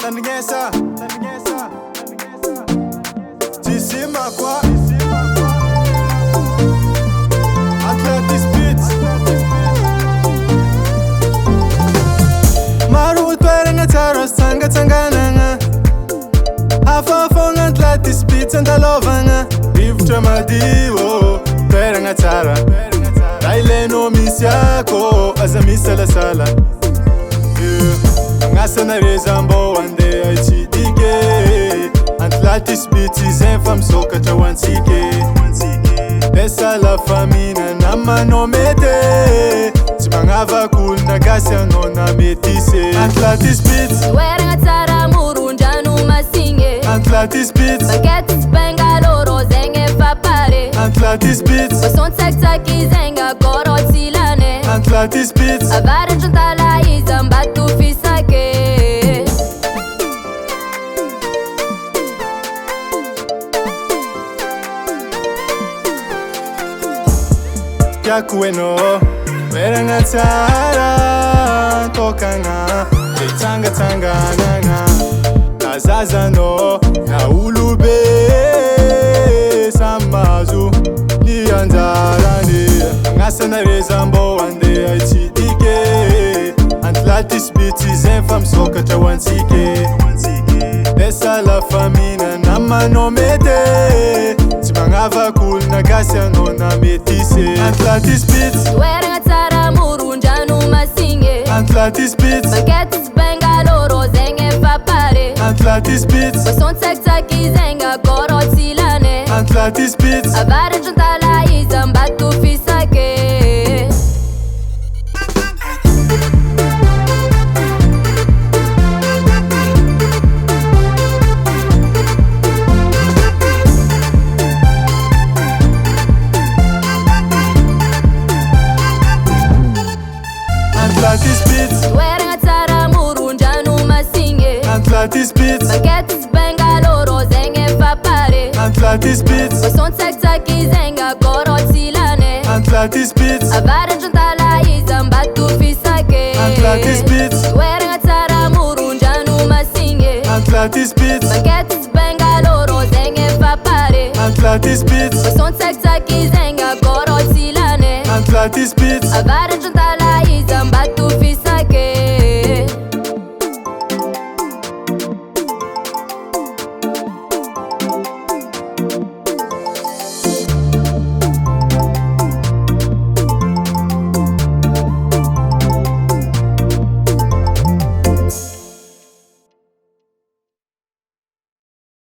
Naningesa Tissima quoi Atlantis Beats Marul toerana tsara tsangatsanganana Hafafonga Atlantis Beats andalovagna Rivotra madio toerana tsara Raileno misy ako aza misalasala Ngasana reza mbô andeha itsidike Atlantis Beats izay fa misokatra ho antsika Esa la famina namanao mety Tsy magnavaka olona gasy anao na mety se Atlantis Beats Toerana tsara moron-drano masigny Atlantis Beats Bakety sy bengaloro zegny efa pare Atlantis Beats Boson tsakitsaky zegny akôrô tsy lany Atlantis Beats Avaratra antala izy ambato fisake Tiako enao toerana tsara tokagna Tsangatsanganagna Na zazanao na olobe Samy mahazo ny anjarany Ngasana reza mbô andeha itsidike Atlantis Beats izay fa misokatra ho antsika Esa la famina namanao mety Tsy magnavaka olona gasy anao na mety se Atlantis Beats Toerana tsara moron-drano masigny Atlantis Beats Bakety sy bengaloro zegny efa pare Atlantis Beats Boson tsakitsaky zegny akôrô tsy lany Atlantis Beats Avaratra antala izy ambato fisake Atlantis Beats Toerana tsara moron-drano masigny Atlantis Beats Bakety sy bengaloro zegny efa pare Atlantis Beats Boson tsakitsaky zegny akôrô tsy lany Atlantis Beats Avaratra antala izy ambato fisake Atlantis Beats Toerana tsara moron-drano masigny Atlantis Beats Bakety sy bengaloro zegny efa pare Atlantis Beats Boson tsakitsaky zegny akôrô tsy lany Atlantis Beats Avaratra antala